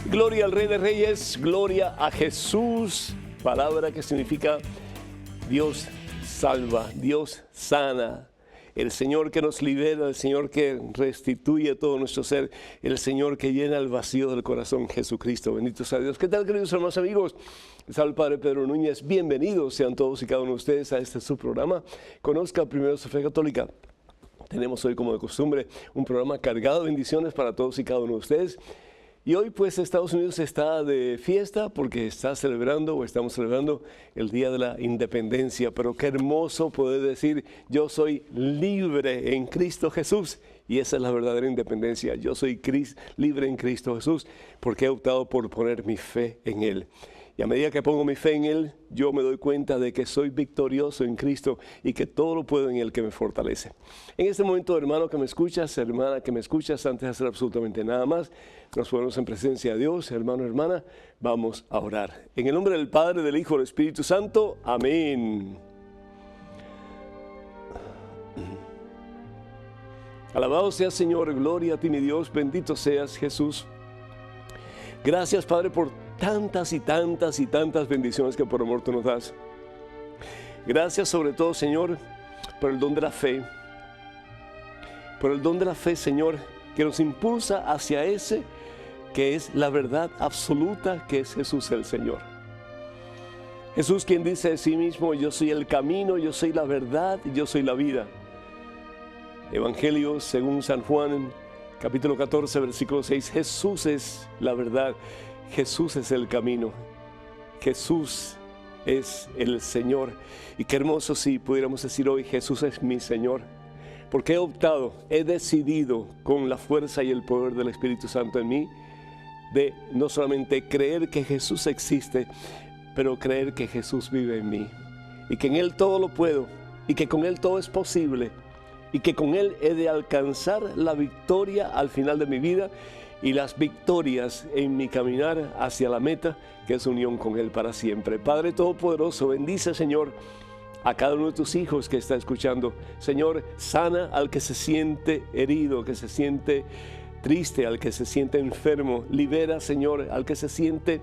Gloria al Rey de Reyes, gloria a Jesús, palabra que significa Dios salva, Dios sana, el Señor que nos libera, el Señor que restituye todo nuestro ser, el Señor que llena el vacío del corazón, Jesucristo. Bendito sea Dios. ¿Qué tal, queridos hermanos amigos? Les habla el Padre Pedro Núñez. Bienvenidos sean todos y cada uno de ustedes a este su programa. Conozca primero su fe católica. Tenemos hoy, como de costumbre, un programa cargado de bendiciones para todos y cada uno de ustedes. Y hoy pues Estados Unidos está de fiesta porque está celebrando o estamos celebrando el Día de la Independencia. Pero qué hermoso poder decir, yo soy libre en Cristo Jesús. Y esa es la verdadera independencia. Yo soy libre en Cristo Jesús porque he optado por poner mi fe en Él. Y a medida que pongo mi fe en Él, yo me doy cuenta de que soy victorioso en Cristo y que todo lo puedo en Él que me fortalece. En este momento, hermano que me escuchas, hermana que me escuchas, antes de hacer absolutamente nada más, nos ponemos en presencia de Dios, hermano, hermana, vamos a orar. En el nombre del Padre, del Hijo y del Espíritu Santo, amén. Alabado seas, Señor, gloria a ti, mi Dios, bendito seas, Jesús. Gracias, Padre, por tantas y tantas y tantas bendiciones que por amor tú nos das. Gracias sobre todo, Señor, por el don de la fe. Por el don de la fe, Señor, que nos impulsa hacia ese que es la verdad absoluta, que es Jesús el Señor. Jesús, quien dice de sí mismo, yo soy el camino, yo soy la verdad, yo soy la vida. Evangelio según San Juan, capítulo 14, versículo 6, Jesús es la verdad, Jesús es el camino, Jesús es el Señor. Y qué hermoso si pudiéramos decir hoy, Jesús es mi Señor, porque he optado, he decidido con la fuerza y el poder del Espíritu Santo en mí, de no solamente creer que Jesús existe, pero creer que Jesús vive en mí, y que en Él todo lo puedo, y que con Él todo es posible, y que con Él he de alcanzar la victoria al final de mi vida y las victorias en mi caminar hacia la meta, que es unión con Él para siempre. Padre Todopoderoso, bendice, Señor, a cada uno de tus hijos que está escuchando. Señor, sana al que se siente herido, que se siente triste, al que se siente enfermo. Libera, Señor, al que se siente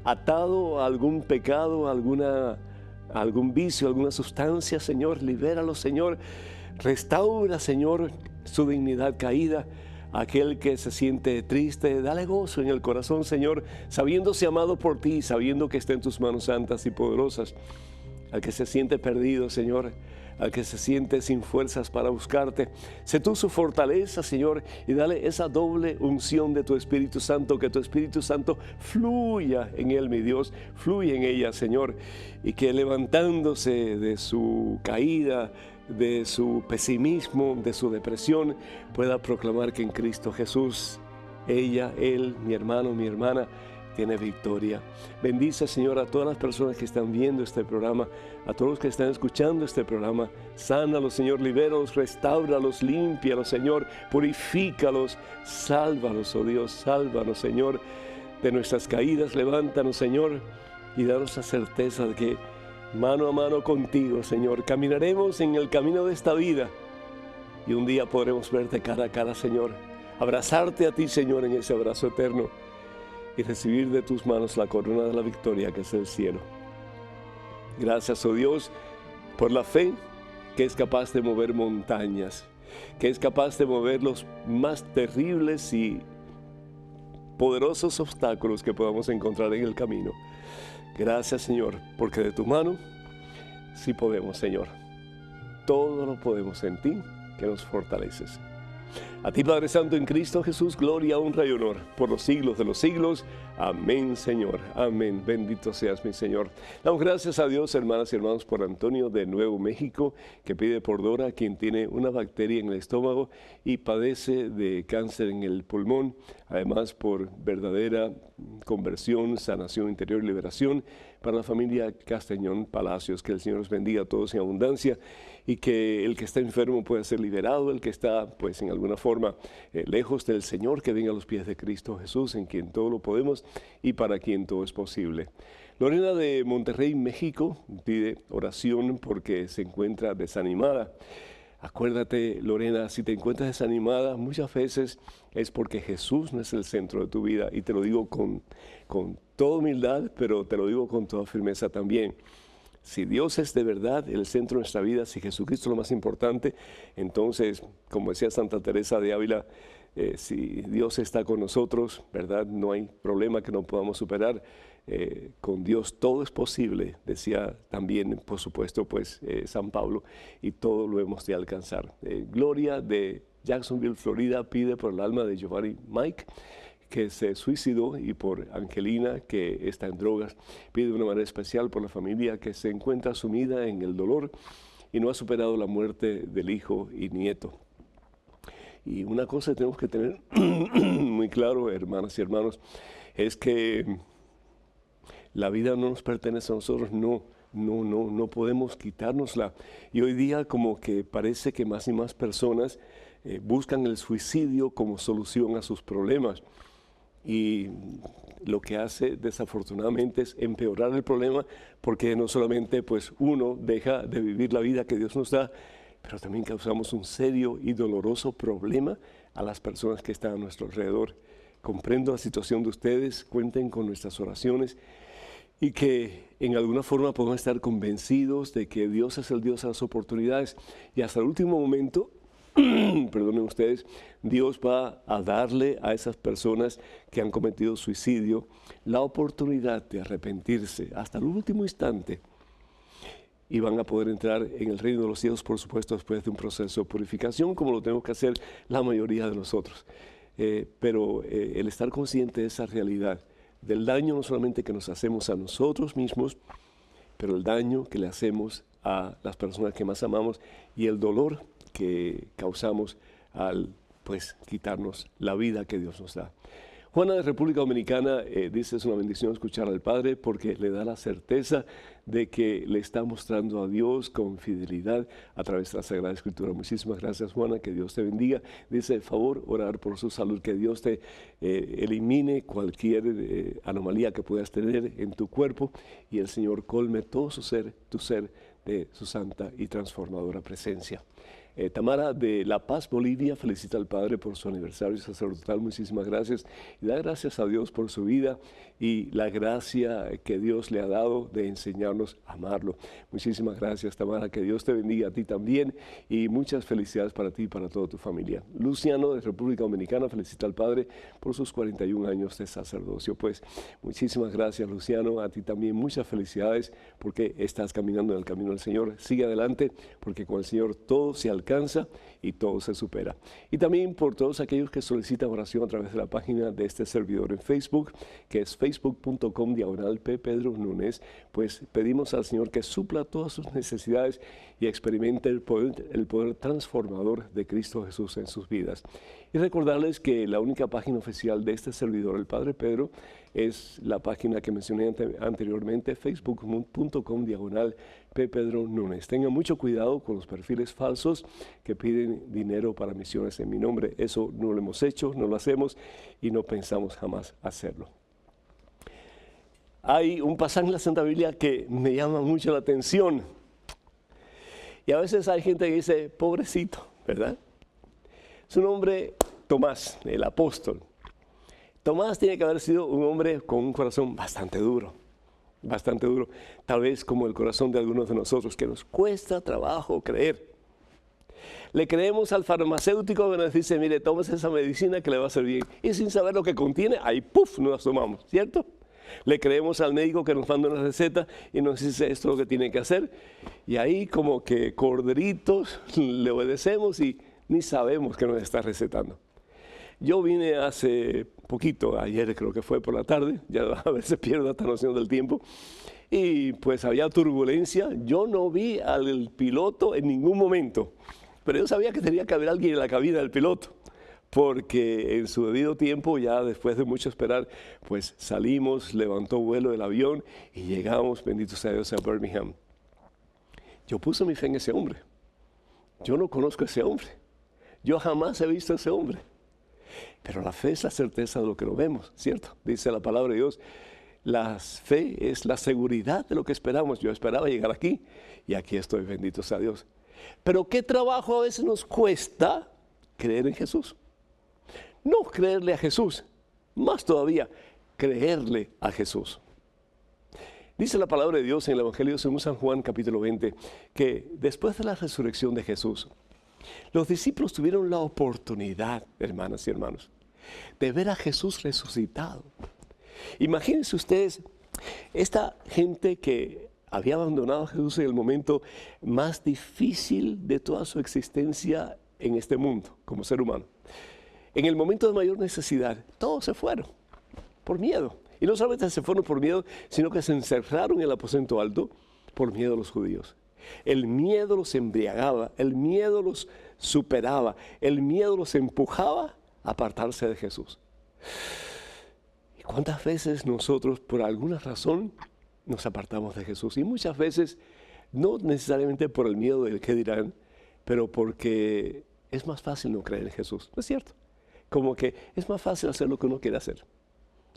atado a algún pecado, a algún vicio, a alguna sustancia. Señor, libéralo, Señor. Restaura, Señor, su dignidad caída. Aquel que se siente triste, dale gozo en el corazón, Señor, sabiéndose amado por ti, sabiendo que está en tus manos santas y poderosas. Al que se siente perdido, Señor, al que se siente sin fuerzas para buscarte, sé tú su fortaleza, Señor, y dale esa doble unción de tu Espíritu Santo, que tu Espíritu Santo fluya en él, mi Dios, fluya en ella, Señor, y que levantándose de su caída, de su pesimismo, de su depresión, pueda proclamar que en Cristo Jesús, ella, él, mi hermano, mi hermana, tiene victoria. Bendice, Señor, a todas las personas que están viendo este programa, a todos los que están escuchando este programa. Sánalos, Señor, libéralos, restáuralos, límpialos, Señor, purifícalos, sálvalos, oh Dios, sálvanos, Señor, de nuestras caídas. Levántanos, Señor, y danos la certeza de que mano a mano contigo, Señor, caminaremos en el camino de esta vida y un día podremos verte cara a cara, Señor, abrazarte a ti, Señor, en ese abrazo eterno y recibir de tus manos la corona de la victoria que es el cielo. Gracias, oh Dios, por la fe que es capaz de mover montañas, que es capaz de mover los más terribles y poderosos obstáculos que podamos encontrar en el camino. Gracias, Señor, porque de tu mano sí podemos, Señor. Todo lo podemos en ti, que nos fortaleces. A ti, Padre Santo, en Cristo Jesús, gloria, honra y honor por los siglos de los siglos. Amén, Señor. Amén. Bendito seas, mi Señor. Damos gracias a Dios, hermanas y hermanos, por Antonio de Nuevo México, que pide por Dora, quien tiene una bacteria en el estómago y padece de cáncer en el pulmón. Además, por verdadera conversión, sanación interior y liberación para la familia Castañón Palacios. Que el Señor los bendiga a todos en abundancia y que el que está enfermo pueda ser liberado, el que está, pues, en alguna forma lejos del Señor, que venga a los pies de Cristo Jesús, en quien todo lo podemos y para quien todo es posible. Lorena de Monterrey, México, pide oración porque se encuentra desanimada. Acuérdate, Lorena, si te encuentras desanimada, muchas veces es porque Jesús no es el centro de tu vida. Y te lo digo con toda humildad, pero te lo digo con toda firmeza también. Si Dios es de verdad el centro de nuestra vida, si Jesucristo es lo más importante, entonces, como decía Santa Teresa de Ávila, si Dios está con nosotros, ¿verdad? No hay problema que no podamos superar. Con Dios todo es posible, decía también, por supuesto, pues San Pablo, y todo lo hemos de alcanzar. Gloria de Jacksonville, Florida, pide por el alma de Giovanni Mike, que se suicidó, y por Angelina, que está en drogas. Pide de una manera especial por la familia que se encuentra sumida en el dolor y no ha superado la muerte del hijo y nieto. Y una cosa que tenemos que tener muy claro, hermanas y hermanos, es que la vida no nos pertenece a nosotros, no podemos quitárnosla. Y hoy día como que parece que más y más personas buscan el suicidio como solución a sus problemas. Y lo que hace desafortunadamente es empeorar el problema, porque no solamente pues uno deja de vivir la vida que Dios nos da, pero también causamos un serio y doloroso problema a las personas que están a nuestro alrededor. Comprendo la situación de ustedes, cuenten con nuestras oraciones y que en alguna forma podamos estar convencidos de que Dios es el Dios de las oportunidades, y hasta el último momento, perdonen ustedes, Dios va a darle a esas personas que han cometido suicidio la oportunidad de arrepentirse hasta el último instante, y van a poder entrar en el reino de los cielos, por supuesto, después de un proceso de purificación, como lo tenemos que hacer la mayoría de nosotros. Pero el estar consciente de esa realidad, del daño no solamente que nos hacemos a nosotros mismos, pero el daño que le hacemos a las personas que más amamos y el dolor que causamos al, pues, quitarnos la vida que Dios nos da. Juana de República Dominicana dice: es una bendición escuchar al Padre porque le da la certeza de que le está mostrando a Dios con fidelidad a través de la Sagrada Escritura. Muchísimas gracias, Juana, que Dios te bendiga. Dice: favor, orar por su salud, que Dios te elimine cualquier anomalía que puedas tener en tu cuerpo y el Señor colme todo tu ser de su santa y transformadora presencia. Tamara de La Paz, Bolivia, felicita al Padre por su aniversario sacerdotal. Muchísimas gracias. Y da gracias a Dios por su vida y la gracia que Dios le ha dado de enseñarnos a amarlo. Muchísimas gracias, Tamara. Que Dios te bendiga a ti también y muchas felicidades para ti y para toda tu familia. Luciano de República Dominicana felicita al Padre por sus 41 años de sacerdocio. Pues muchísimas gracias, Luciano. A ti también muchas felicidades porque estás caminando en el camino del Señor. Sigue adelante porque con el Señor todo se alcanza y todo se supera. Y también por todos aquellos que solicitan oración a través de la página de este servidor en Facebook, que es facebook.com/P. Pedro Núñez, pues pedimos al Señor que supla todas sus necesidades y experimente el poder transformador de Cristo Jesús en sus vidas. Y recordarles que la única página oficial de este servidor, el Padre Pedro, es la página que mencioné anteriormente, facebook.com/P. Pedro Núñez. Tengan mucho cuidado con los perfiles falsos que piden dinero para misiones en mi nombre. Eso no lo hemos hecho, no lo hacemos y no pensamos jamás hacerlo. Hay un pasaje en la Santa Biblia que me llama mucho la atención. Y a veces hay gente que dice: pobrecito, ¿verdad? Su nombre, Tomás, el apóstol. Tomás tiene que haber sido un hombre con un corazón bastante duro, tal vez como el corazón de algunos de nosotros, que nos cuesta trabajo creer. Le creemos al farmacéutico que nos dice: mire, tómese esa medicina que le va a hacer bien, y sin saber lo que contiene, ahí ¡puf!, nos las tomamos, ¿cierto? Le creemos al médico que nos manda una receta y nos dice: esto es lo que tiene que hacer, y ahí como que corderitos le obedecemos y ni sabemos que nos está recetando. Yo vine hace poquito, ayer creo que fue por la tarde, ya a veces pierdo esta noción del tiempo, y pues había turbulencia. Yo no vi al piloto en ningún momento, pero yo sabía que tenía que haber alguien en la cabina del piloto, porque en su debido tiempo, ya después de mucho esperar, pues salimos, levantó vuelo el avión y llegamos, bendito sea Dios, a Birmingham. Yo puse mi fe en ese hombre. Yo no conozco a ese hombre. Yo jamás he visto a ese hombre. Pero la fe es la certeza de lo que no vemos, ¿cierto? Dice la palabra de Dios, la fe es la seguridad de lo que esperamos. Yo esperaba llegar aquí y aquí estoy, bendito sea Dios. Pero qué trabajo a veces nos cuesta creer en Jesús. No creerle a Jesús, más todavía, creerle a Jesús. Dice la palabra de Dios en el Evangelio según San Juan, capítulo 20, que después de la resurrección de Jesús, los discípulos tuvieron la oportunidad, hermanas y hermanos, de ver a Jesús resucitado. Imagínense ustedes, esta gente que había abandonado a Jesús en el momento más difícil de toda su existencia en este mundo, como ser humano. En el momento de mayor necesidad, todos se fueron por miedo. Y no solamente se fueron por miedo, sino que se encerraron en el aposento alto por miedo a los judíos. El miedo los embriagaba, el miedo los superaba, el miedo los empujaba a apartarse de Jesús. ¿Y cuántas veces nosotros, por alguna razón, nos apartamos de Jesús? Y muchas veces, no necesariamente por el miedo del qué dirán, pero porque es más fácil no creer en Jesús. ¿No es cierto? Como que es más fácil hacer lo que uno quiere hacer.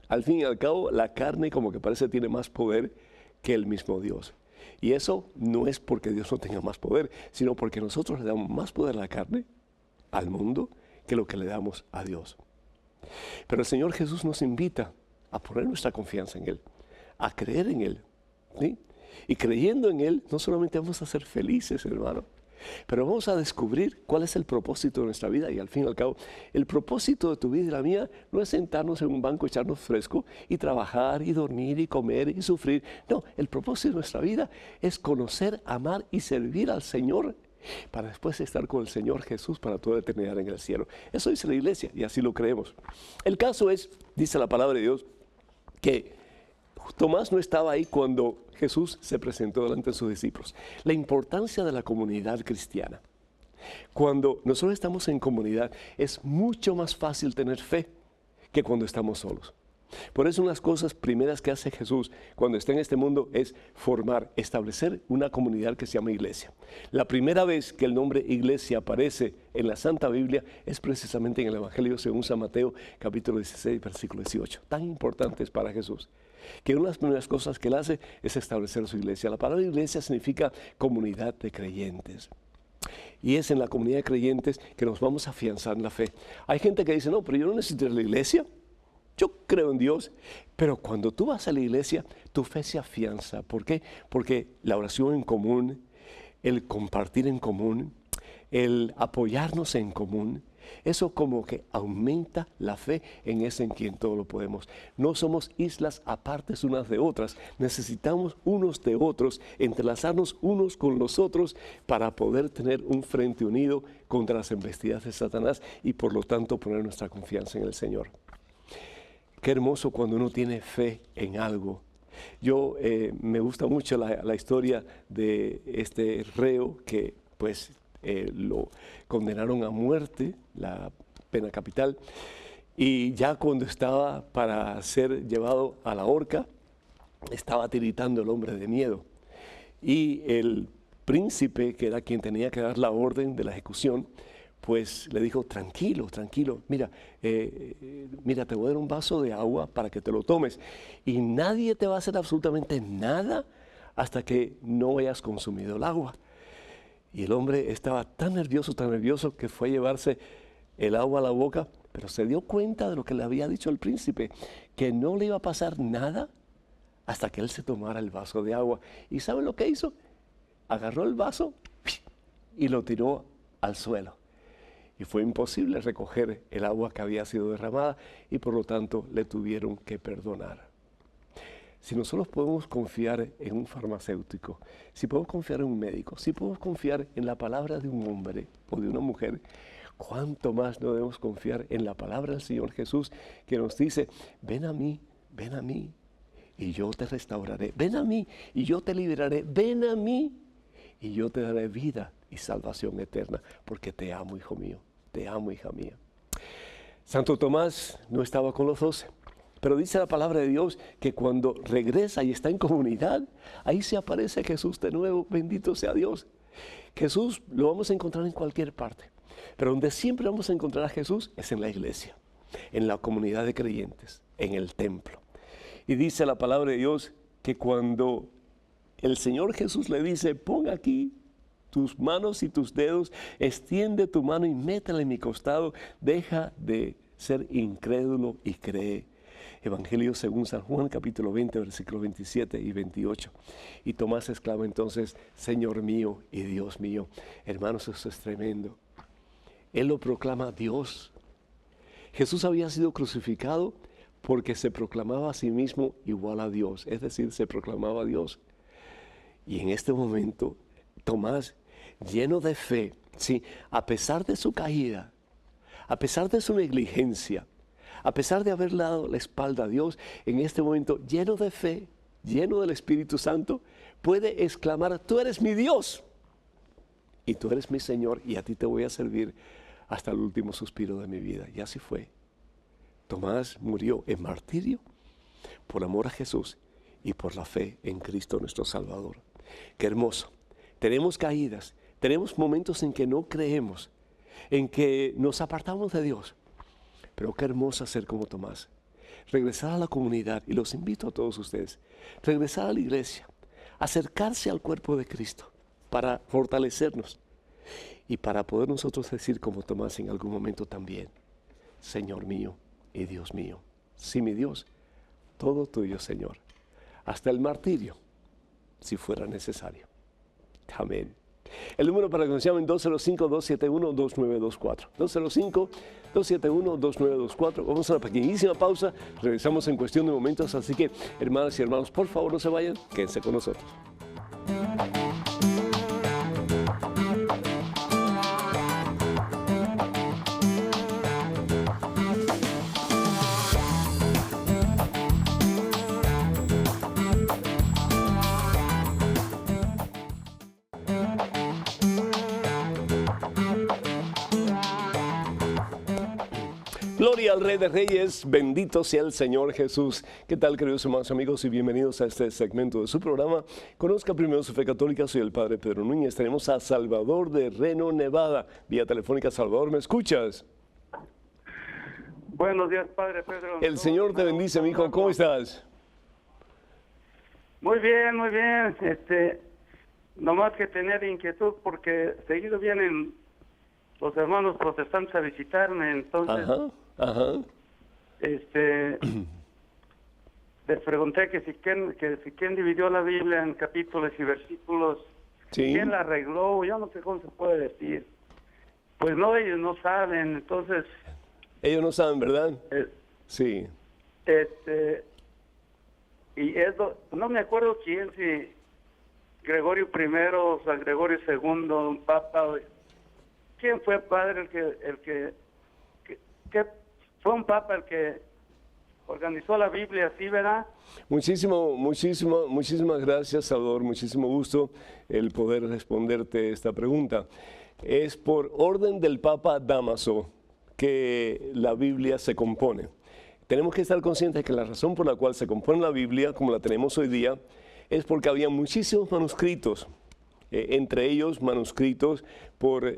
Al fin y al cabo, la carne como que parece tiene más poder que el mismo Dios. Y eso no es porque Dios no tenga más poder, sino porque nosotros le damos más poder a la carne, al mundo, que lo que le damos a Dios. Pero el Señor Jesús nos invita a poner nuestra confianza en Él, a creer en Él, ¿sí? Y creyendo en Él, no solamente vamos a ser felices, hermano, pero vamos a descubrir cuál es el propósito de nuestra vida. Y al fin y al cabo, el propósito de tu vida y la mía no es sentarnos en un banco, echarnos fresco y trabajar y dormir y comer y sufrir. No, el propósito de nuestra vida es conocer, amar y servir al Señor para después estar con el Señor Jesús para toda la eternidad en el cielo. Eso dice la iglesia y así lo creemos. El caso es, dice la palabra de Dios, que Tomás no estaba ahí cuando Jesús se presentó delante de sus discípulos. La importancia de la comunidad cristiana. Cuando nosotros estamos en comunidad, es mucho más fácil tener fe que cuando estamos solos. Por eso una de las cosas primeras que hace Jesús cuando está en este mundo es formar, establecer una comunidad que se llama iglesia. La primera vez que el nombre iglesia aparece en la Santa Biblia es precisamente en el Evangelio según San Mateo, capítulo 16, versículo 18. Tan importante es para Jesús, que una de las primeras cosas que Él hace es establecer su iglesia. La palabra iglesia significa comunidad de creyentes. Y es en la comunidad de creyentes que nos vamos a afianzar en la fe. Hay gente que dice, no, pero yo no necesito ir a la iglesia. Yo creo en Dios, pero cuando tú vas a la iglesia, tu fe se afianza. ¿Por qué? Porque la oración en común, el compartir en común, el apoyarnos en común, eso como que aumenta la fe en ese en quien todo lo podemos. No somos islas apartes unas de otras. Necesitamos unos de otros, entrelazarnos unos con los otros para poder tener un frente unido contra las embestidas de Satanás y por lo tanto poner nuestra confianza en el Señor. Qué hermoso cuando uno tiene fe en algo. Yo me gusta mucho la historia de este reo que pues lo condenaron a muerte, la pena capital, y ya cuando estaba para ser llevado a la horca, estaba tiritando el hombre de miedo. Y el príncipe, que era quien tenía que dar la orden de la ejecución, pues le dijo, tranquilo, tranquilo, mira, te voy a dar un vaso de agua para que te lo tomes y nadie te va a hacer absolutamente nada hasta que no hayas consumido el agua. Y el hombre estaba tan nervioso que fue a llevarse el agua a la boca, pero se dio cuenta de lo que le había dicho el príncipe, que no le iba a pasar nada hasta que él se tomara el vaso de agua. ¿Y saben lo que hizo? Agarró el vaso y lo tiró al suelo. Y fue imposible recoger el agua que había sido derramada y por lo tanto le tuvieron que perdonar. Si nosotros podemos confiar en un farmacéutico, si podemos confiar en un médico, si podemos confiar en la palabra de un hombre o de una mujer, ¿cuánto más no debemos confiar en la palabra del Señor Jesús que nos dice, ven a mí, y yo te restauraré. Ven a mí y yo te liberaré. Ven a mí y yo te daré vida y salvación eterna, porque te amo, hijo mío, te amo, hija mía. Santo Tomás no estaba con los 12, pero dice la palabra de Dios que cuando regresa y está en comunidad, ahí se aparece Jesús de nuevo, bendito sea Dios. Jesús lo vamos a encontrar en cualquier parte, pero donde siempre vamos a encontrar a Jesús es en la iglesia, en la comunidad de creyentes, en el templo. Y dice la palabra de Dios que cuando el Señor Jesús le dice, pon aquí tus manos y tus dedos, extiende tu mano y métela en mi costado, deja de ser incrédulo y cree. Evangelio según San Juan, capítulo 20, versículos 27 y 28. Y Tomás exclama entonces, Señor mío y Dios mío. Hermanos, eso es tremendo. Él lo proclama Dios. Jesús había sido crucificado porque se proclamaba a sí mismo igual a Dios, es decir, se proclamaba a Dios. Y en este momento, Tomás, lleno de fe, sí, a pesar de su caída, a pesar de su negligencia, a pesar de haber dado la espalda a Dios, en este momento, lleno de fe, lleno del Espíritu Santo, puede exclamar, tú eres mi Dios y tú eres mi Señor y a ti te voy a servir hasta el último suspiro de mi vida. Y así fue. Tomás murió en martirio por amor a Jesús y por la fe en Cristo nuestro Salvador. Qué hermoso. Tenemos caídas, tenemos momentos en que no creemos, en que nos apartamos de Dios. Pero qué hermoso ser como Tomás. Regresar a la comunidad, y los invito a todos ustedes, regresar a la iglesia, acercarse al cuerpo de Cristo para fortalecernos y para poder nosotros decir como Tomás en algún momento también, Señor mío y Dios mío. Sí, mi Dios, todo tuyo, Señor, hasta el martirio, si fuera necesario. Amén. El número para que nos llamen 205-271-2924. 205-271-2924. Vamos a una pequeñísima pausa. Regresamos en cuestión de momentos. Así que, hermanas y hermanos, por favor no se vayan. Quédense con nosotros. Gloria al Rey de Reyes, bendito sea el Señor Jesús. ¿Qué tal, queridos hermanos, amigos, y bienvenidos a este segmento de su programa? Conozca primero su fe católica. Soy el Padre Pedro Núñez. Tenemos a Salvador de Reno, Nevada. Vía telefónica. Salvador, ¿me escuchas? Buenos días, Padre Pedro. El Señor te bendice, mi hijo. ¿Cómo estás? Muy bien, muy bien. Nomás que tener inquietud porque seguido vienen los hermanos protestantes a visitarme, entonces les pregunté que si quién dividió la Biblia en capítulos y versículos, ¿Sí? ¿Quién la arregló? Yo no sé cómo se puede decir. Pues no, ellos no saben, entonces... Ellos no saben, ¿verdad? Sí. Y no me acuerdo quién, si Gregorio I o San Gregorio II, un papa... ¿Quién fue, padre, el que fue un papa el que organizó la Biblia, sí, verdad? Muchísimas gracias, Salvador. Muchísimo gusto el poder responderte esta pregunta. Es por orden del Papa Dámaso que la Biblia se compone. Tenemos que estar conscientes de que la razón por la cual se compone la Biblia, como la tenemos hoy día, es porque había muchísimos manuscritos. Entre ellos manuscritos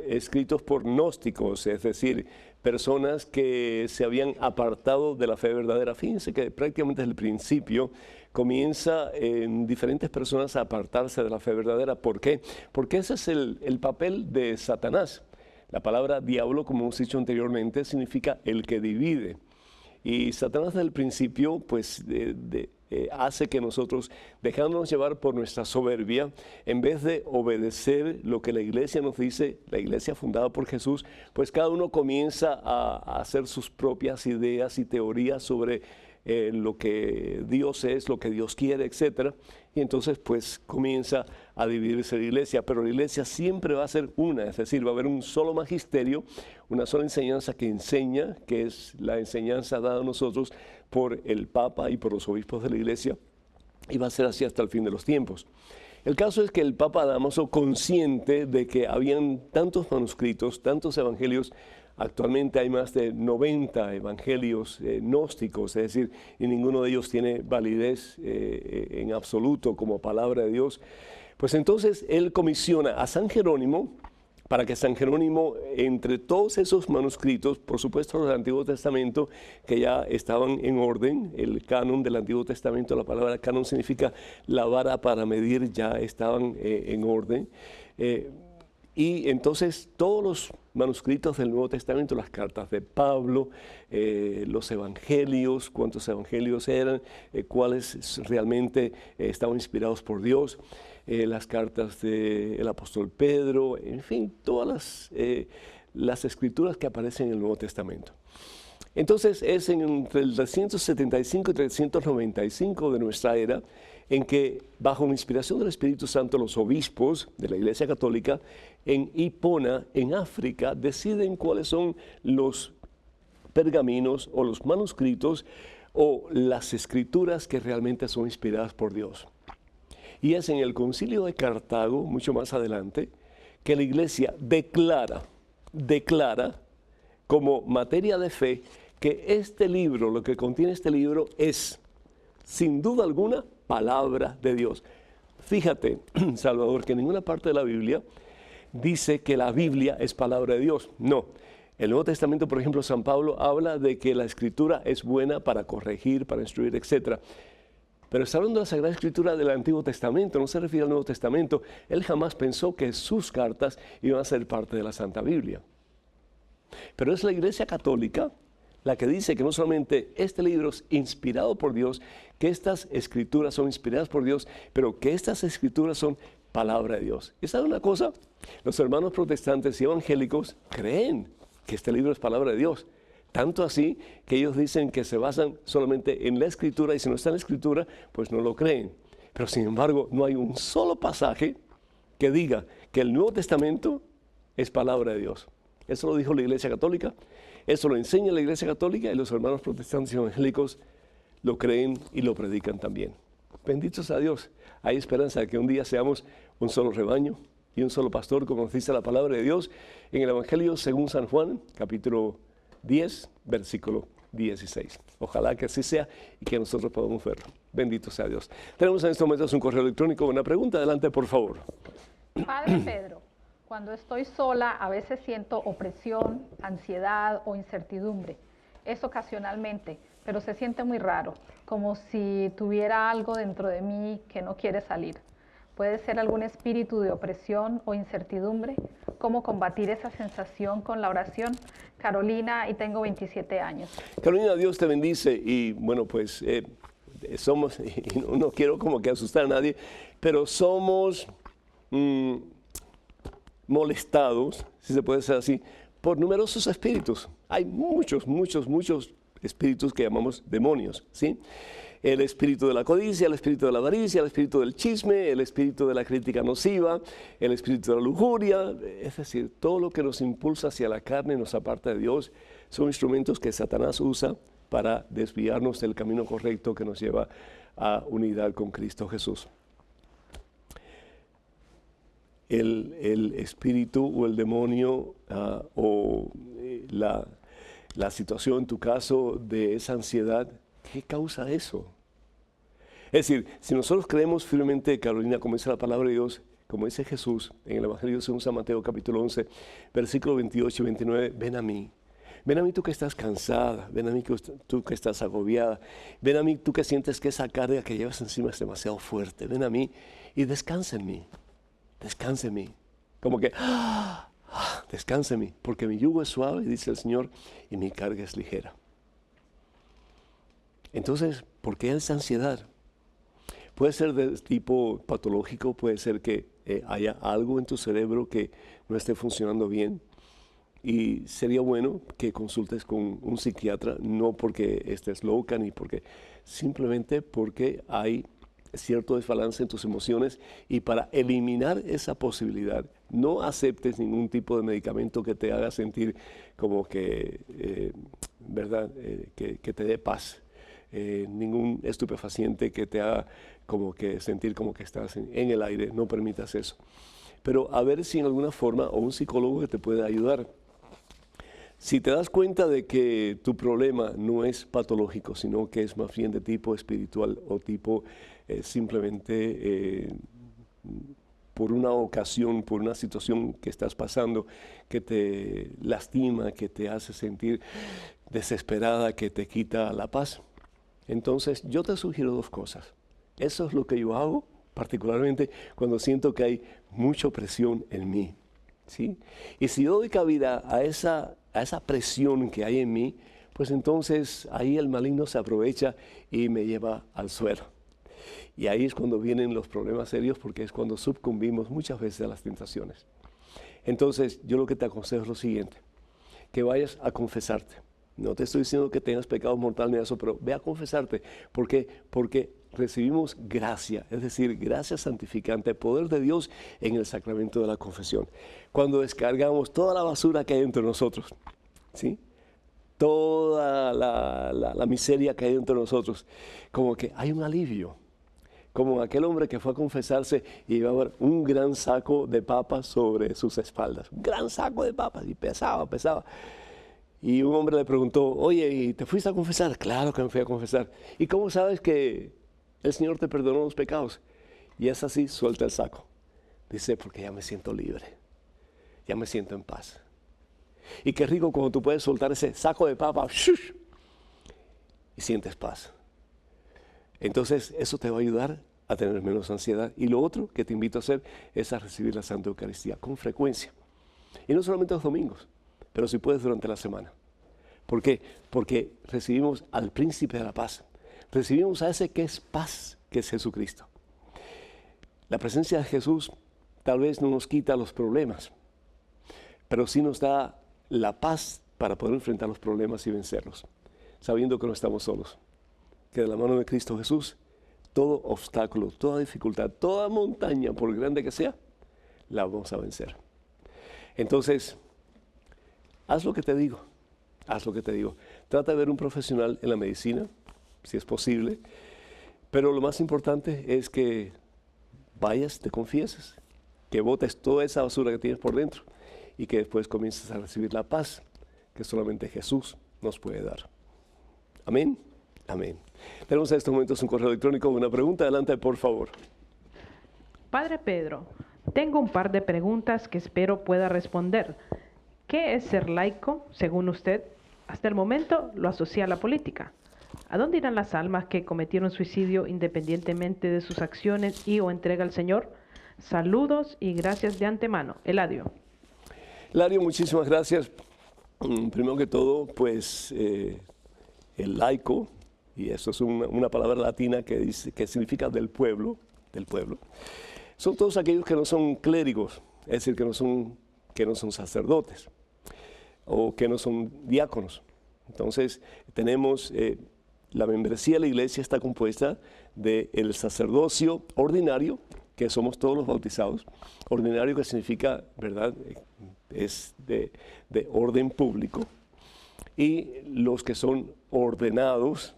escritos por gnósticos, es decir, personas que se habían apartado de la fe verdadera. Fíjense que prácticamente desde el principio comienza en diferentes personas a apartarse de la fe verdadera. ¿Por qué? Porque ese es el papel de Satanás. La palabra diablo, como hemos dicho anteriormente, significa el que divide. Y Satanás desde el principio, pues, hace que nosotros, dejándonos llevar por nuestra soberbia, en vez de obedecer lo que la iglesia nos dice, la iglesia fundada por Jesús, pues cada uno comienza a hacer sus propias ideas y teorías sobre lo que Dios es, lo que Dios quiere, etc. Y entonces pues comienza a dividirse la iglesia, pero la iglesia siempre va a ser una, es decir, va a haber un solo magisterio, una sola enseñanza que enseña, que es la enseñanza dada a nosotros por el Papa y por los obispos de la iglesia, y va a ser así hasta el fin de los tiempos. El caso es que el Papa Dámaso, consciente de que habían tantos manuscritos, tantos evangelios, actualmente hay más de 90 evangelios gnósticos, es decir, y ninguno de ellos tiene validez en absoluto como palabra de Dios, pues entonces él comisiona a San Jerónimo, para que San Jerónimo, entre todos esos manuscritos, por supuesto los del Antiguo Testamento, que ya estaban en orden, el canon del Antiguo Testamento, la palabra canon significa la vara para medir, ya estaban en orden. Y entonces todos los manuscritos del Nuevo Testamento, las cartas de Pablo, los evangelios, cuántos evangelios eran, cuáles realmente estaban inspirados por Dios, las cartas del apóstol Pedro, en fin, todas las escrituras que aparecen en el Nuevo Testamento. Entonces es entre el 375 y 395 de nuestra era en que, bajo la inspiración del Espíritu Santo, los obispos de la Iglesia Católica en Hipona, en África, deciden cuáles son los pergaminos o los manuscritos o las escrituras que realmente son inspiradas por Dios. Y es en el Concilio de Cartago, mucho más adelante, que la Iglesia declara como materia de fe que este libro, lo que contiene este libro, es, sin duda alguna, palabra de Dios. Fíjate, Salvador, que en ninguna parte de la Biblia dice que la Biblia es palabra de Dios. No. El Nuevo Testamento, por ejemplo, San Pablo habla de que la Escritura es buena para corregir, para instruir, etc. Pero está hablando de la Sagrada Escritura del Antiguo Testamento, no se refiere al Nuevo Testamento. Él jamás pensó que sus cartas iban a ser parte de la Santa Biblia. Pero es la Iglesia Católica la que dice que no solamente este libro es inspirado por Dios, que estas escrituras son inspiradas por Dios, pero que estas escrituras son palabra de Dios. ¿Y saben una cosa? Los hermanos protestantes y evangélicos creen que este libro es palabra de Dios. Tanto así que ellos dicen que se basan solamente en la Escritura y si no está en la Escritura, pues no lo creen. Pero sin embargo, no hay un solo pasaje que diga que el Nuevo Testamento es palabra de Dios. Eso lo dijo la Iglesia Católica, eso lo enseña la Iglesia Católica y los hermanos protestantes y evangélicos lo creen y lo predican también. Benditos a Dios. Hay esperanza de que un día seamos un solo rebaño y un solo pastor, como nos dice la palabra de Dios en el Evangelio según San Juan, capítulo 10, versículo 16. Ojalá que así sea y que nosotros podamos verlo. Bendito sea Dios. Tenemos en estos momentos un correo electrónico, una pregunta. Adelante, por favor. Padre Pedro, cuando estoy sola a veces siento opresión, ansiedad o incertidumbre. Es ocasionalmente, pero se siente muy raro, como si tuviera algo dentro de mí que no quiere salir. ¿Puede ser algún espíritu de opresión o incertidumbre? ¿Cómo combatir esa sensación con la oración? Carolina, y tengo 27 años. Carolina, Dios te bendice y bueno, pues somos, y no quiero como que asustar a nadie, pero somos molestados, si se puede decir así, por numerosos espíritus. Hay muchos espíritus que llamamos demonios, ¿sí? El espíritu de la codicia, el espíritu de la avaricia, el espíritu del chisme, el espíritu de la crítica nociva, el espíritu de la lujuria, es decir, todo lo que nos impulsa hacia la carne y nos aparta de Dios, son instrumentos que Satanás usa para desviarnos del camino correcto que nos lleva a unidad con Cristo Jesús. El espíritu o el demonio la situación en tu caso de esa ansiedad, ¿qué causa eso? Es decir, si nosotros creemos firmemente, Carolina, como dice la palabra de Dios, como dice Jesús en el Evangelio según San Mateo capítulo 11, versículo 28 y 29, ven a mí tú que estás cansada, ven a mí tú que estás agobiada, ven a mí tú que sientes que esa carga que llevas encima es demasiado fuerte, ven a mí y descansa en mí. Descanse en mí, como que descanse en mí, porque mi yugo es suave, dice el Señor, y mi carga es ligera. Entonces, ¿por qué esa ansiedad? Puede ser de tipo patológico, puede ser que haya algo en tu cerebro que no esté funcionando bien. Y sería bueno que consultes con un psiquiatra, no porque estés loca ni porque, simplemente porque hay cierto desbalance en tus emociones, y para eliminar esa posibilidad, no aceptes ningún tipo de medicamento que te haga sentir como que, ¿verdad? Que te dé paz. Ningún estupefaciente que te haga como que sentir como que estás en el aire, no permitas eso. Pero a ver si en alguna forma, o un psicólogo que te pueda ayudar. Si te das cuenta de que tu problema no es patológico, sino que es más bien de tipo espiritual o tipo simplemente por una ocasión, por una situación que estás pasando, que te lastima, que te hace sentir desesperada, que te quita la paz, entonces yo te sugiero dos cosas. Eso es lo que yo hago, particularmente cuando siento que hay mucha presión en mí, ¿sí? Y si yo doy cabida a esa presión que hay en mí, pues entonces ahí el maligno se aprovecha y me lleva al suelo. Y ahí es cuando vienen los problemas serios, porque es cuando sucumbimos muchas veces a las tentaciones. Entonces yo lo que te aconsejo es lo siguiente, que vayas a confesarte. No te estoy diciendo que tengas pecado mortal ni eso, pero ve a confesarte. ¿Por qué? Porque recibimos gracia, es decir, gracia santificante, poder de Dios en el sacramento de la confesión. Cuando descargamos toda la basura que hay dentro de nosotros, ¿sí? Toda la miseria que hay dentro de nosotros, como que hay un alivio. Como aquel hombre que fue a confesarse y llevaba un gran saco de papas sobre sus espaldas. Un gran saco de papas, y pesaba. Y un hombre le preguntó, oye, ¿y te fuiste a confesar? Claro que me fui a confesar. ¿Y cómo sabes que el Señor te perdonó los pecados? Y es así, suelta el saco. Dice, porque ya me siento libre, ya me siento en paz. Y qué rico cuando tú puedes soltar ese saco de papas ¡shush! Y sientes paz. Entonces eso te va a ayudar a tener menos ansiedad. Y lo otro que te invito a hacer es a recibir la Santa Eucaristía con frecuencia. Y no solamente los domingos, pero si puedes durante la semana. ¿Por qué? Porque recibimos al Príncipe de la Paz. Recibimos a ese que es paz, que es Jesucristo. La presencia de Jesús tal vez no nos quita los problemas, pero sí nos da la paz para poder enfrentar los problemas y vencerlos, sabiendo que no estamos solos. Que de la mano de Cristo Jesús, todo obstáculo, toda dificultad, toda montaña, por grande que sea, la vamos a vencer. Entonces, haz lo que te digo, haz lo que te digo. Trata de ver un profesional en la medicina, si es posible, pero lo más importante es que vayas, te confieses, que botes toda esa basura que tienes por dentro y que después comiences a recibir la paz que solamente Jesús nos puede dar. Amén. Amén. Tenemos en estos momentos un correo electrónico, una pregunta. Adelante, por favor. Padre Pedro, tengo un par de preguntas que espero pueda responder. ¿Qué es ser laico, según usted? Hasta el momento lo asocia a la política. ¿A dónde irán las almas que cometieron suicidio independientemente de sus acciones y o entrega al Señor? Saludos y gracias de antemano. Eladio. Eladio, muchísimas gracias. Primero que todo, pues el laico, y eso es una palabra latina que significa del pueblo, son todos aquellos que no son clérigos, es decir, que no son sacerdotes o que no son diáconos. Entonces, tenemos la membresía de la iglesia está compuesta del sacerdocio ordinario, que somos todos los bautizados. Ordinario, que significa, ¿verdad?, es de orden público. Y los que son ordenados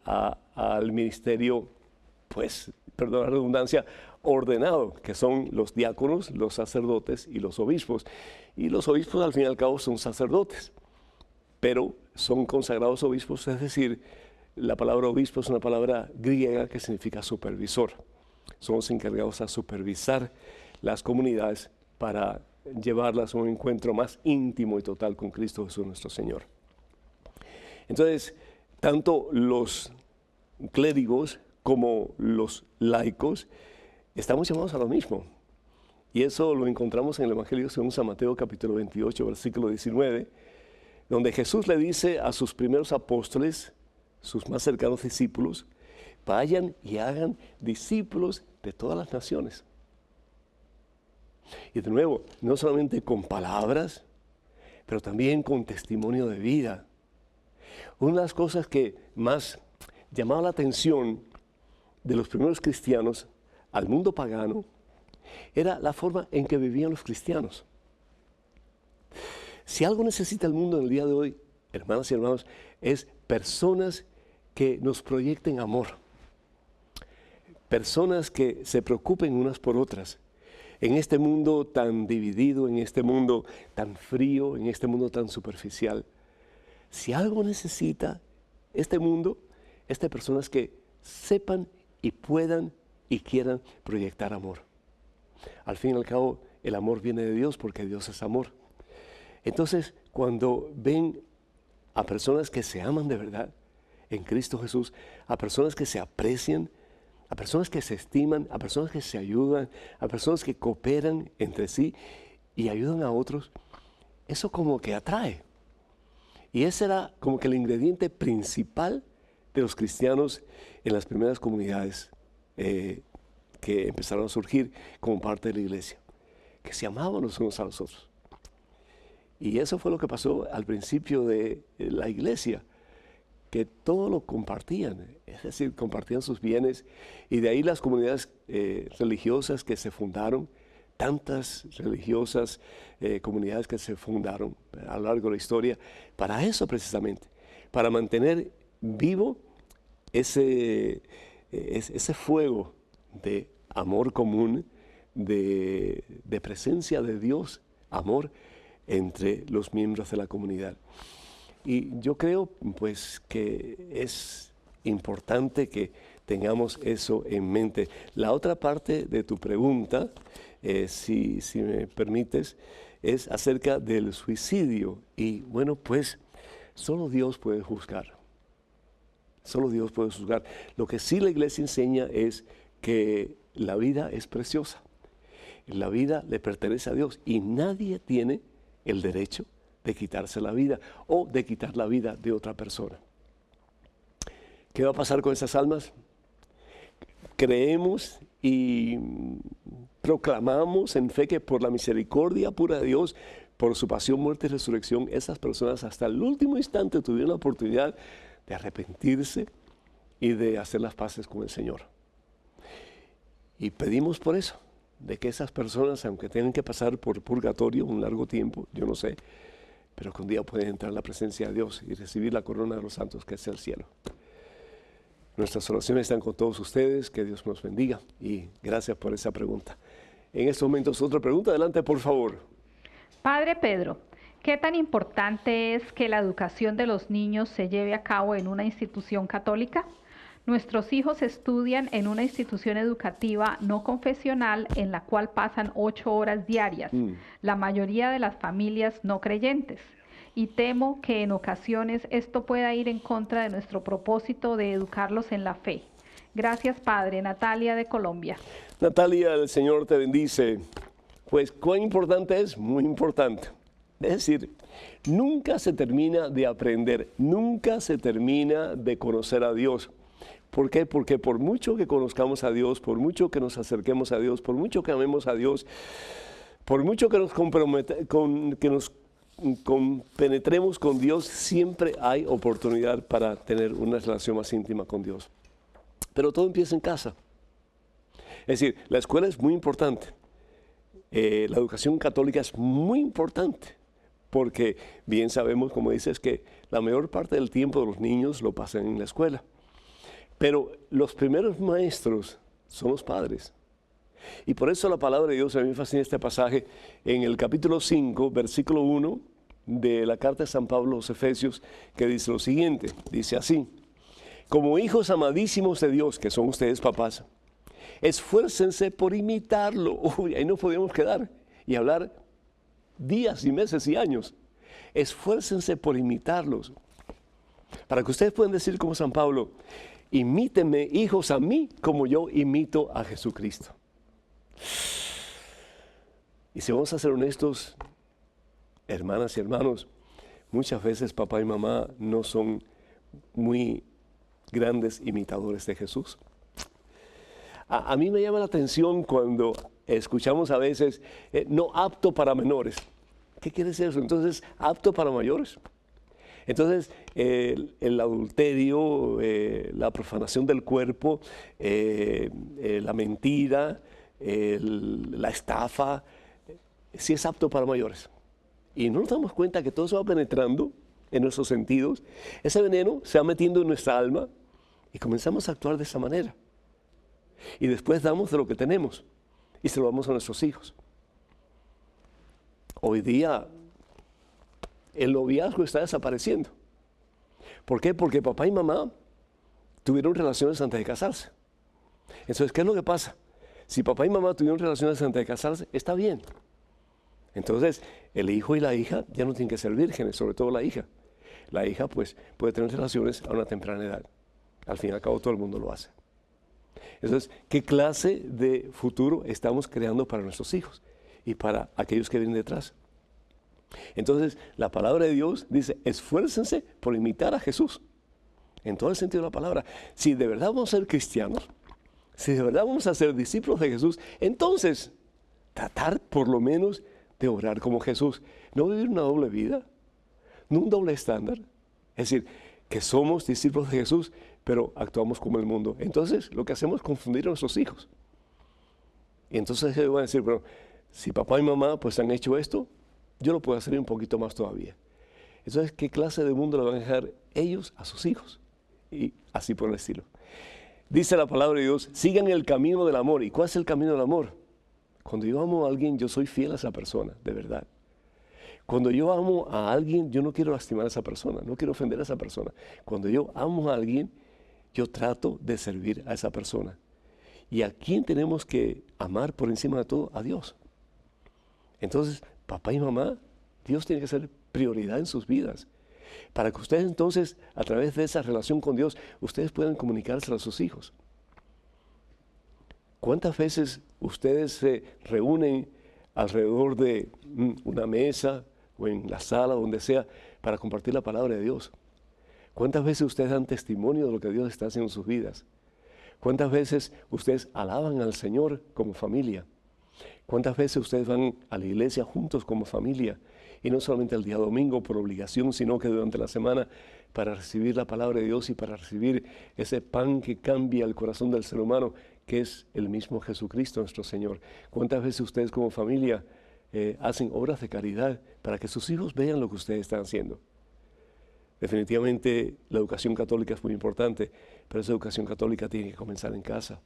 al ministerio, pues, perdón la redundancia, ordenado, que son los diáconos, los sacerdotes y los obispos. Y los obispos, al fin y al cabo, son sacerdotes, pero son consagrados obispos, es decir, la palabra obispo es una palabra griega que significa supervisor. Son los encargados a supervisar las comunidades para llevarlas a un encuentro más íntimo y total con Cristo Jesús nuestro Señor. Entonces, tanto los clérigos como los laicos estamos llamados a lo mismo. Y eso lo encontramos en el Evangelio según San Mateo capítulo 28, versículo 19, donde Jesús le dice a sus primeros apóstoles, sus más cercanos discípulos, vayan y hagan discípulos de todas las naciones. Y de nuevo, no solamente con palabras, pero también con testimonio de vida. Una de las cosas que más llamaba la atención de los primeros cristianos al mundo pagano era la forma en que vivían los cristianos. Si algo necesita el mundo en el día de hoy, hermanas y hermanos, es personas que nos proyecten amor. Personas que se preocupen unas por otras. En este mundo tan dividido, en este mundo tan frío, en este mundo tan superficial. Si algo necesita este mundo, es de personas que sepan y puedan y quieran proyectar amor. Al fin y al cabo, el amor viene de Dios porque Dios es amor. Entonces, cuando ven a personas que se aman de verdad en Cristo Jesús, a personas que se aprecian, a personas que se estiman, a personas que se ayudan, a personas que cooperan entre sí y ayudan a otros, eso como que atrae. Y ese era como que el ingrediente principal de los cristianos en las primeras comunidades que empezaron a surgir como parte de la iglesia, que se amaban los unos a los otros. Y eso fue lo que pasó al principio de la iglesia, que todo lo compartían, es decir, compartían sus bienes, y de ahí las comunidades religiosas que se fundaron, tantas religiosas comunidades que se fundaron a lo largo de la historia, para eso precisamente, para mantener vivo ese fuego de amor común, de presencia de Dios, amor entre los miembros de la comunidad. Y yo creo pues que es importante que tengamos eso en mente. La otra parte de tu pregunta, si me permites, es acerca del suicidio. Y bueno, pues solo Dios puede juzgar. Solo Dios puede juzgar. Lo que sí la iglesia enseña es que la vida es preciosa. La vida le pertenece a Dios y nadie tiene el derecho de quitarse la vida o de quitar la vida de otra persona. ¿Qué va a pasar con esas almas? Creemos y proclamamos en fe que por la misericordia pura de Dios, por su pasión, muerte y resurrección, esas personas hasta el último instante tuvieron la oportunidad de arrepentirse y de hacer las paces con el Señor. Y pedimos por eso, de que esas personas, aunque tengan que pasar por purgatorio un largo tiempo, yo no sé, pero que un día pueden entrar en la presencia de Dios y recibir la corona de los santos que es el cielo. Nuestras oraciones están con todos ustedes, que Dios nos bendiga y gracias por esa pregunta. En estos momentos otra pregunta, adelante por favor. Padre Pedro, ¿qué tan importante es que la educación de los niños se lleve a cabo en una institución católica? Nuestros hijos estudian en una institución educativa no confesional en la cual pasan 8 horas diarias, la mayoría de las familias no creyentes. Y temo que en ocasiones esto pueda ir en contra de nuestro propósito de educarlos en la fe. Gracias, Padre. Natalia de Colombia. Natalia, el Señor te bendice. Pues, ¿cuán importante es? Muy importante. Es decir, nunca se termina de aprender, nunca se termina de conocer a Dios. ¿Por qué? Porque por mucho que conozcamos a Dios, por mucho que nos acerquemos a Dios, por mucho que amemos a Dios, por mucho que nos compenetremos con Dios, siempre hay oportunidad para tener una relación más íntima con Dios. Pero todo empieza en casa. Es decir, la escuela es muy importante. La educación católica es muy importante. Porque bien sabemos, como dices, que la mayor parte del tiempo de los niños lo pasan en la escuela. Pero los primeros maestros son los padres. Y por eso la palabra de Dios, a mí me fascina este pasaje, en el capítulo 5, versículo 1 de la carta de San Pablo a los Efesios, que dice lo siguiente, dice así: como hijos amadísimos de Dios, que son ustedes papás, esfuércense por imitarlo. Uy, ahí no podíamos quedar y hablar días y meses y años. Esfuércense por imitarlos. Para que ustedes puedan decir como San Pablo: imítenme, hijos, a mí, como yo imito a Jesucristo. Y si vamos a ser honestos, hermanas y hermanos, muchas veces papá y mamá no son muy grandes imitadores de Jesús. A mí me llama la atención cuando escuchamos a veces no apto para menores. ¿Qué quiere decir eso? Entonces, apto para mayores. Entonces, el adulterio, la profanación del cuerpo, la mentira, la estafa, sí es apto para mayores. Y no nos damos cuenta que todo eso va penetrando en nuestros sentidos. Ese veneno se va metiendo en nuestra alma y comenzamos a actuar de esa manera. Y después damos de lo que tenemos y se lo damos a nuestros hijos. Hoy día el noviazgo está desapareciendo. ¿Por qué? Porque papá y mamá tuvieron relaciones antes de casarse. Entonces, ¿qué es lo que pasa? Si papá y mamá tuvieron relaciones antes de casarse, está bien. Entonces, el hijo y la hija ya no tienen que ser vírgenes, sobre todo la hija. La hija, pues, puede tener relaciones a una temprana edad. Al fin y al cabo, todo el mundo lo hace. Entonces, ¿qué clase de futuro estamos creando para nuestros hijos y para aquellos que vienen detrás? Entonces, la palabra de Dios dice, esfuércense por imitar a Jesús. En todo el sentido de la palabra. Si de verdad vamos a ser cristianos, si de verdad vamos a ser discípulos de Jesús, entonces, tratar por lo menos de obrar como Jesús. No vivir una doble vida, no un doble estándar. Es decir, que somos discípulos de Jesús, pero actuamos como el mundo. Entonces, lo que hacemos es confundir a nuestros hijos. Y entonces ellos van a decir, bueno, si papá y mamá pues han hecho esto, yo lo puedo hacer un poquito más todavía. Entonces, ¿qué clase de mundo le van a dejar ellos a sus hijos? Y así por el estilo. Dice la palabra de Dios, sigan el camino del amor. ¿Y cuál es el camino del amor? Cuando yo amo a alguien, yo soy fiel a esa persona, de verdad. Cuando yo amo a alguien, yo no quiero lastimar a esa persona, no quiero ofender a esa persona. Cuando yo amo a alguien, yo trato de servir a esa persona. ¿Y a quién tenemos que amar por encima de todo? A Dios. Entonces, papá y mamá, Dios tiene que ser prioridad en sus vidas. Para que ustedes entonces, a través de esa relación con Dios, ustedes puedan comunicarse a sus hijos. ¿Cuántas veces ustedes se reúnen alrededor de una mesa o en la sala, donde sea, para compartir la palabra de Dios? ¿Cuántas veces ustedes dan testimonio de lo que Dios está haciendo en sus vidas? ¿Cuántas veces ustedes alaban al Señor como familia? ¿Cuántas veces ustedes van a la iglesia juntos como familia? Y no solamente el día domingo por obligación, sino que durante la semana para recibir la palabra de Dios y para recibir ese pan que cambia el corazón del ser humano, que es el mismo Jesucristo nuestro Señor. ¿Cuántas veces ustedes como familia hacen obras de caridad para que sus hijos vean lo que ustedes están haciendo? Definitivamente la educación católica es muy importante, pero esa educación católica tiene que comenzar en casa.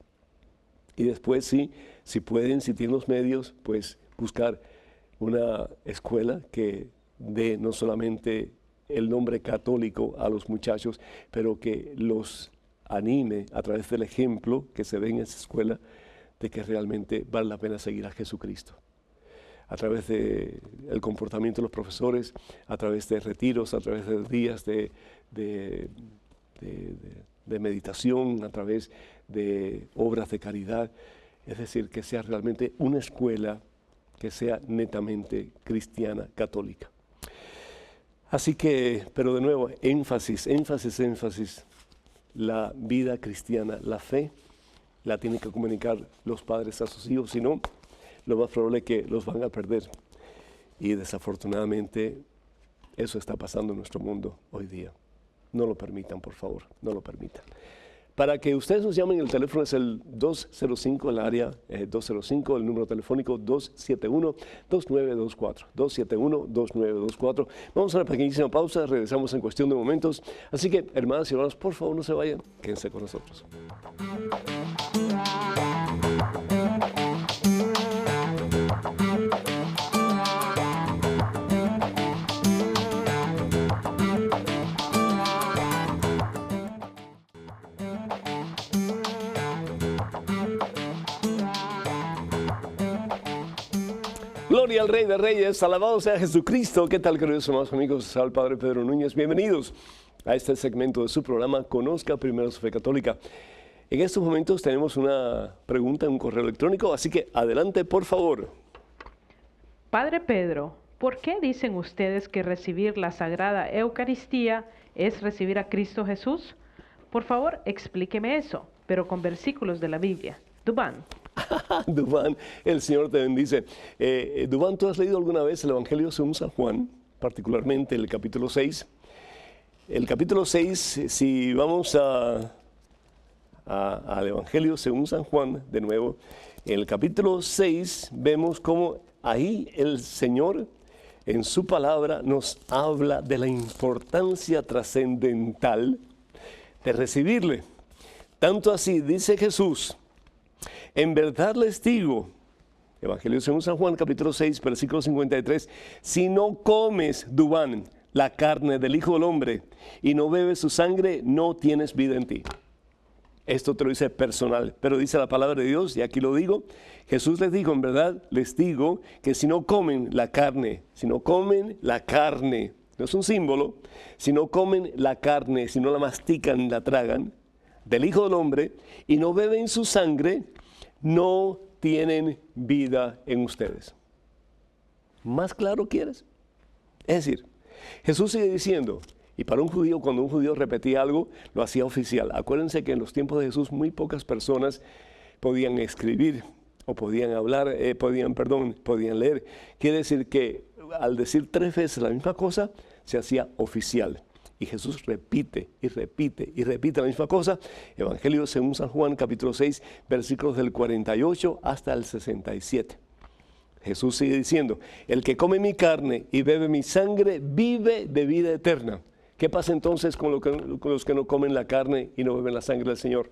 Y después sí, si pueden, si tienen los medios, pues buscar una escuela que dé no solamente el nombre católico a los muchachos, pero que los anime a través del ejemplo que se ve en esa escuela de que realmente vale la pena seguir a Jesucristo. A través del comportamiento de los profesores, a través de retiros, a través de días de meditación, a través de obras de caridad. Es decir, que sea realmente una escuela que sea netamente cristiana, católica. Así que, pero de nuevo, énfasis. La vida cristiana, la fe, la tienen que comunicar los padres a sus hijos, si no, lo más probable es que los van a perder. Y desafortunadamente, eso está pasando en nuestro mundo hoy día. No lo permitan, por favor, no lo permitan. Para que ustedes nos llamen, el teléfono es el 205, el área 205, el número telefónico 271-2924, 271-2924. Vamos a una pequeñísima pausa, regresamos en cuestión de momentos. Así que, hermanas y hermanos, por favor no se vayan, quédense con nosotros. Gloria al Rey de Reyes, alabado sea Jesucristo. ¿Qué tal, queridos hermanos amigos? Al Padre Pedro Núñez. Bienvenidos a este segmento de su programa Conozca Primero su Fe Católica. En estos momentos tenemos una pregunta en un correo electrónico, así que adelante, por favor. Padre Pedro, ¿por qué dicen ustedes que recibir la Sagrada Eucaristía es recibir a Cristo Jesús? Por favor, explíqueme eso, pero con versículos de la Biblia. Dubán. Dubán, el Señor te bendice. Dubán, ¿tú has leído alguna vez el Evangelio según San Juan? Particularmente el capítulo 6. El capítulo 6, si vamos al Evangelio según San Juan, de nuevo, en el capítulo 6 vemos cómo ahí el Señor en su palabra nos habla de la importancia trascendental de recibirle. Tanto así, dice Jesús, en verdad les digo, Evangelio según San Juan, capítulo 6, versículo 53, si no comes, Dubán, la carne del Hijo del Hombre y no bebes su sangre, no tienes vida en ti. Esto te lo dice personal, pero dice la palabra de Dios, y aquí lo digo, Jesús les dijo, en verdad les digo que si no comen la carne, no es un símbolo, si no comen la carne, si no la mastican, la tragan, del Hijo del Hombre, y no beben su sangre, no tienen vida en ustedes. ¿Más claro quieres? Es decir, Jesús sigue diciendo, y para un judío, cuando un judío repetía algo, lo hacía oficial. Acuérdense que en los tiempos de Jesús muy pocas personas podían escribir o podían hablar, podían leer. Quiere decir que al decir 3 veces la misma cosa, se hacía oficial. Y Jesús repite y repite y repite la misma cosa. Evangelio según San Juan, capítulo 6, versículos del 48 hasta el 67. Jesús sigue diciendo, el que come mi carne y bebe mi sangre, vive de vida eterna. ¿Qué pasa entonces con los que no comen la carne y no beben la sangre del Señor?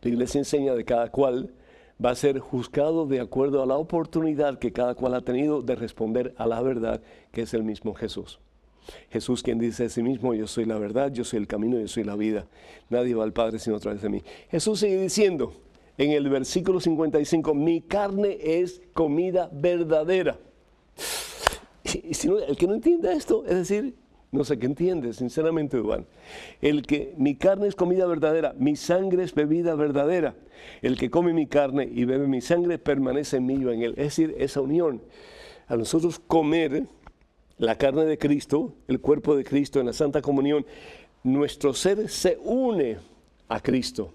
La iglesia enseña de cada cual va a ser juzgado de acuerdo a la oportunidad que cada cual ha tenido de responder a la verdad, que es el mismo Jesús. Jesús quien dice a sí mismo, yo soy la verdad, yo soy el camino, yo soy la vida. Nadie va al Padre sino a través de mí. Jesús sigue diciendo en el versículo 55, mi carne es comida verdadera. Y si no, el que no entienda esto, es decir, no sé qué entiende, sinceramente, Juan. Mi carne es comida verdadera, mi sangre es bebida verdadera. El que come mi carne y bebe mi sangre permanece en mí y yo en él. Es decir, esa unión. A nosotros comer la carne de Cristo, el cuerpo de Cristo en la Santa Comunión, nuestro ser se une a Cristo.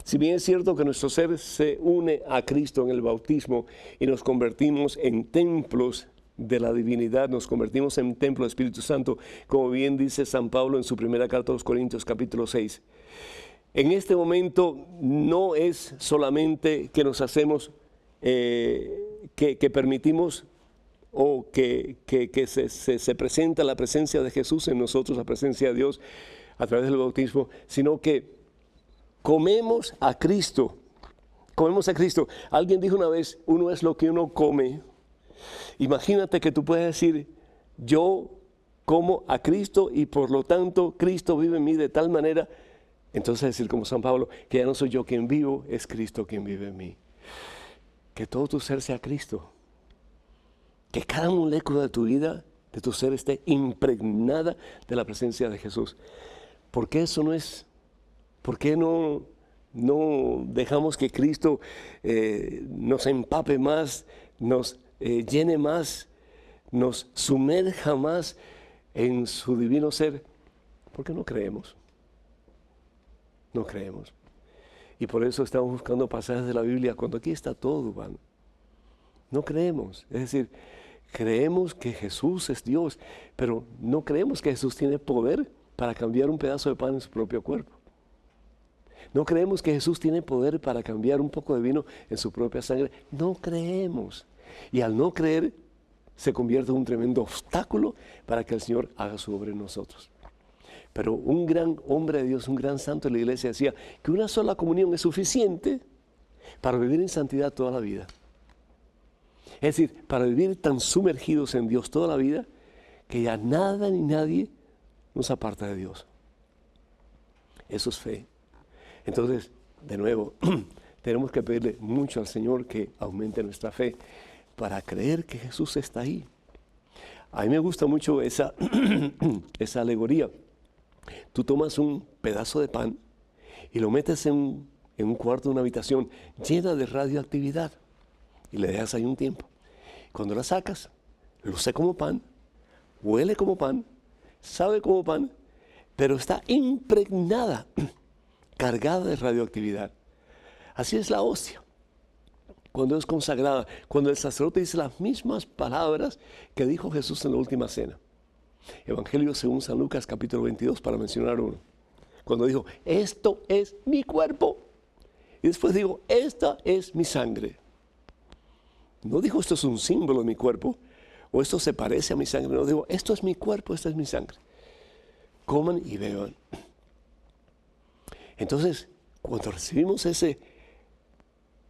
Si bien es cierto que nuestro ser se une a Cristo en el bautismo y nos convertimos en templos de la divinidad, nos convertimos en templo del Espíritu Santo, como bien dice San Pablo en su primera carta a los Corintios, capítulo 6. En este momento no es solamente que nos hacemos, que permitimos o que se presenta la presencia de Jesús en nosotros, la presencia de Dios a través del bautismo, sino que comemos a Cristo. Comemos a Cristo. Alguien dijo una vez, uno es lo que uno come. Imagínate que tú puedes decir, yo como a Cristo y por lo tanto Cristo vive en mí de tal manera, entonces decir como San Pablo, que ya no soy yo quien vivo, es Cristo quien vive en mí. Que todo tu ser sea Cristo. Que cada molécula de tu vida, de tu ser, esté impregnada de la presencia de Jesús. ¿Por qué eso no es? ¿Por qué no dejamos que Cristo nos empape más, nos llene más, nos sumerja más en su divino ser? Porque no creemos. No creemos. Y por eso estamos buscando pasajes de la Biblia cuando aquí está todo, Juan. No creemos. Es decir, creemos que Jesús es Dios, pero no creemos que Jesús tiene poder para cambiar un pedazo de pan en su propio cuerpo. No creemos que Jesús tiene poder para cambiar un poco de vino en su propia sangre. No creemos. Y al no creer, se convierte en un tremendo obstáculo para que el Señor haga su obra en nosotros. Pero un gran hombre de Dios, un gran santo de la iglesia decía que una sola comunión es suficiente para vivir en santidad toda la vida. Es decir, para vivir tan sumergidos en Dios toda la vida que ya nada ni nadie nos aparta de Dios. Eso es fe. Entonces, de nuevo, tenemos que pedirle mucho al Señor que aumente nuestra fe para creer que Jesús está ahí. A mí me gusta mucho esa alegoría. Tú tomas un pedazo de pan y lo metes en un cuarto de una habitación llena de radioactividad y le dejas ahí un tiempo. Cuando la sacas, luce como pan, huele como pan, sabe como pan, pero está impregnada, cargada de radioactividad. Así es la hostia. Cuando es consagrada, cuando el sacerdote dice las mismas palabras que dijo Jesús en la última cena. Evangelio según San Lucas capítulo 22, para mencionar uno. Cuando dijo, esto es mi cuerpo. Y después dijo, esta es mi sangre. No dijo, esto es un símbolo de mi cuerpo, o esto se parece a mi sangre. No dijo, esto es mi cuerpo, esta es mi sangre. Coman y beban. Entonces, cuando recibimos ese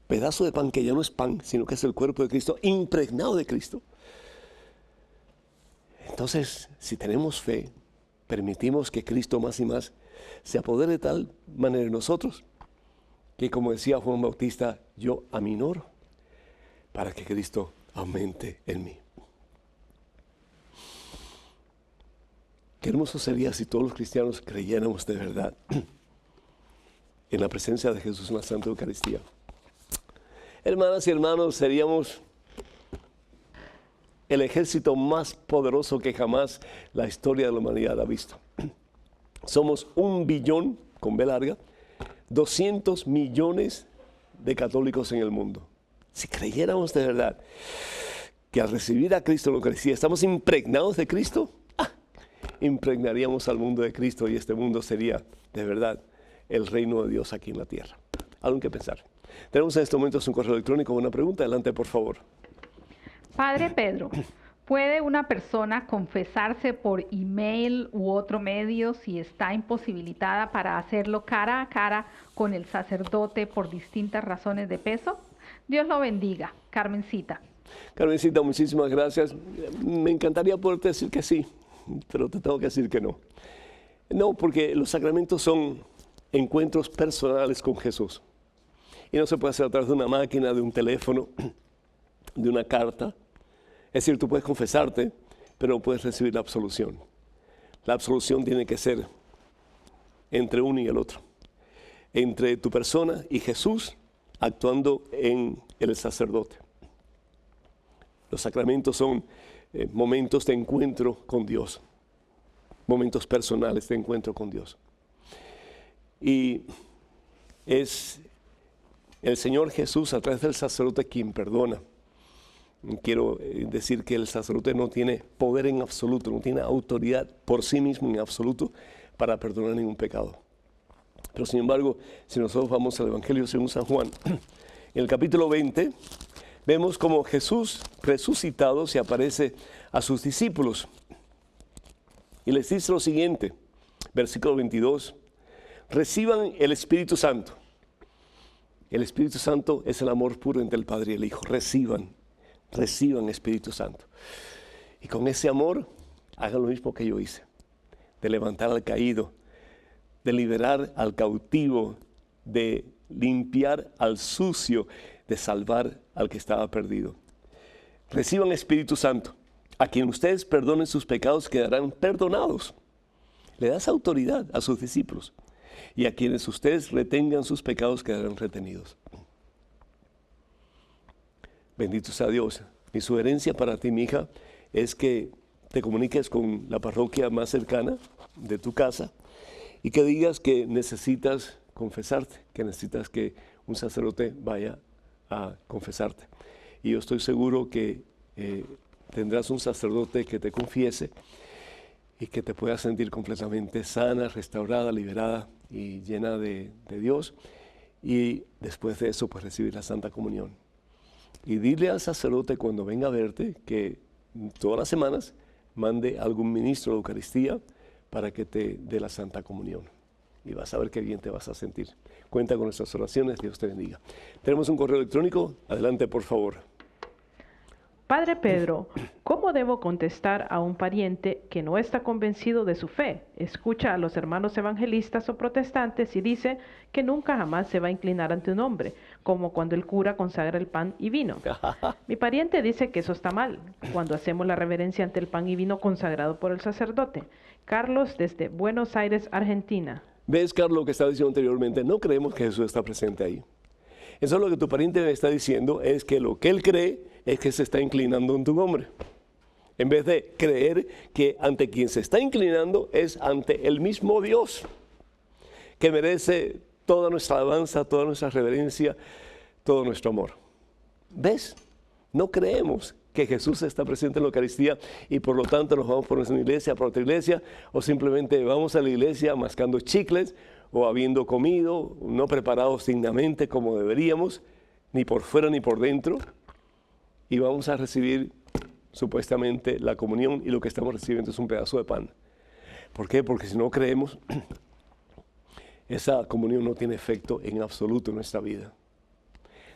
pedazo de pan que ya no es pan, sino que es el cuerpo de Cristo, impregnado de Cristo, entonces, si tenemos fe, permitimos que Cristo más y más se apodere de tal manera en nosotros, que como decía Juan Bautista, yo aminoro para que Cristo aumente en mí. Qué hermoso sería si todos los cristianos creyéramos de verdad en la presencia de Jesús en la Santa Eucaristía. Hermanas y hermanos, seríamos el ejército más poderoso que jamás la historia de la humanidad ha visto. Somos 1 billón, con B larga, 200 millones de católicos en el mundo. Si creyéramos de verdad que al recibir a Cristo en la Eucaristía estamos impregnados de Cristo, impregnaríamos al mundo de Cristo y este mundo sería de verdad el reino de Dios aquí en la tierra. Algo que pensar. Tenemos en este momento un correo electrónico con una pregunta. Adelante, por favor. Padre Pedro, ¿puede una persona confesarse por email u otro medio si está imposibilitada para hacerlo cara a cara con el sacerdote por distintas razones de peso? Dios lo bendiga. Carmencita. Carmencita, muchísimas gracias. Me encantaría poderte decir que sí, pero te tengo que decir que no. No, porque los sacramentos son encuentros personales con Jesús. Y no se puede hacer a través de una máquina, de un teléfono, de una carta. Es decir, tú puedes confesarte, pero no puedes recibir la absolución. La absolución tiene que ser entre uno y el otro. Entre tu persona y Jesús actuando en el sacerdote. Los sacramentos son momentos de encuentro con Dios. Momentos personales de encuentro con Dios. Y es el Señor Jesús a través del sacerdote quien perdona. Quiero decir que el sacerdote no tiene poder en absoluto, no tiene autoridad por sí mismo en absoluto para perdonar ningún pecado. Pero sin embargo, si nosotros vamos al Evangelio según San Juan, en el capítulo 20, vemos como Jesús resucitado se aparece a sus discípulos. Y les dice lo siguiente, versículo 22, reciban el Espíritu Santo. El Espíritu Santo es el amor puro entre el Padre y el Hijo. Reciban Espíritu Santo. Y con ese amor, hagan lo mismo que yo hice. De levantar al caído, de liberar al cautivo, de limpiar al sucio, de salvar al que estaba perdido. Reciban Espíritu Santo. A quien ustedes perdonen sus pecados quedarán perdonados. Le das autoridad a sus discípulos. Y a quienes ustedes retengan sus pecados quedarán retenidos. Bendito sea Dios. Mi sugerencia para ti, mi hija, es que te comuniques con la parroquia más cercana de tu casa y que digas que necesitas confesarte, que necesitas que un sacerdote vaya a confesarte. Y yo estoy seguro que tendrás un sacerdote que te confiese y que te pueda sentir completamente sana, restaurada, liberada y llena de Dios. Y después de eso, pues recibir la Santa Comunión. Y dile al sacerdote cuando venga a verte que todas las semanas mande algún ministro de Eucaristía para que te dé la Santa Comunión. Y vas a ver qué bien te vas a sentir. Cuenta con nuestras oraciones, Dios te bendiga. Tenemos un correo electrónico, adelante por favor. Padre Pedro, ¿cómo debo contestar a un pariente que no está convencido de su fe? Escucha a los hermanos evangelistas o protestantes y dice que nunca jamás se va a inclinar ante un hombre, como cuando el cura consagra el pan y vino. Mi pariente dice que eso está mal, cuando hacemos la reverencia ante el pan y vino consagrado por el sacerdote. Carlos, desde Buenos Aires, Argentina. ¿Ves, Carlos, lo que estaba diciendo anteriormente? No creemos que Jesús está presente ahí. Eso es lo que tu pariente me está diciendo, es que lo que él cree es que se está inclinando ante un hombre. En vez de creer que ante quien se está inclinando es ante el mismo Dios, que merece toda nuestra alabanza, toda nuestra reverencia, todo nuestro amor. ¿Ves? No creemos que Jesús está presente en la Eucaristía y por lo tanto nos vamos por una iglesia, por otra iglesia, o simplemente vamos a la iglesia mascando chicles o habiendo comido, no preparados dignamente como deberíamos, ni por fuera ni por dentro, y vamos a recibir supuestamente la comunión y lo que estamos recibiendo es un pedazo de pan. ¿Por qué? Porque si no creemos, esa comunión no tiene efecto en absoluto en nuestra vida.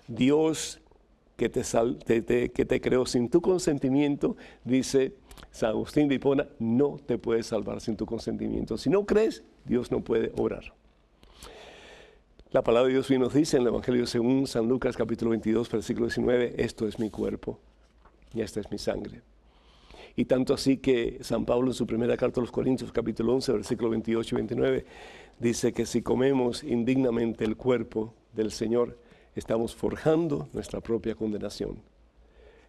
Dios que te creó sin tu consentimiento, dice San Agustín de Hipona, no te puede salvar sin tu consentimiento. Si no crees, Dios no puede obrar. La palabra de Dios hoy nos dice en el Evangelio según San Lucas capítulo 22, versículo 19, esto es mi cuerpo y esta es mi sangre. Y tanto así que San Pablo en su primera carta a los Corintios capítulo 11, versículo 28 y 29, dice que si comemos indignamente el cuerpo del Señor, estamos forjando nuestra propia condenación.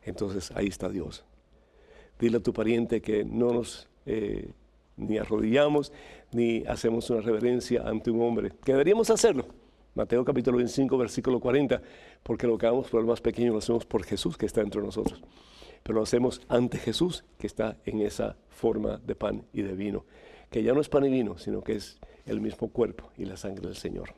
Entonces ahí está Dios. Dile a tu pariente que no nos ni arrodillamos ni hacemos una reverencia ante un hombre, que deberíamos hacerlo. Mateo capítulo 25, versículo 40, porque lo que hagamos por el más pequeño lo hacemos por Jesús que está entre nosotros. Pero lo hacemos ante Jesús que está en esa forma de pan y de vino, que ya no es pan y vino, sino que es el mismo cuerpo y la sangre del Señor.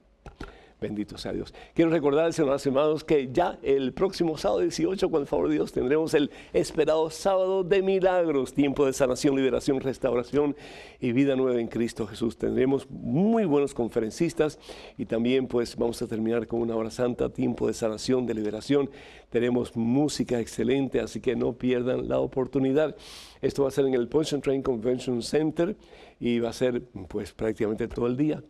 Bendito sea Dios. Quiero recordarles, hermanos, que ya el próximo sábado 18, con el favor de Dios, tendremos el esperado sábado de milagros, tiempo de sanación, liberación, restauración y vida nueva en Cristo Jesús. Tendremos muy buenos conferencistas y también pues vamos a terminar con una hora santa, tiempo de sanación, de liberación. Tenemos música excelente, así que no pierdan la oportunidad. Esto va a ser en el Poison Train Convention Center y va a ser pues prácticamente todo el día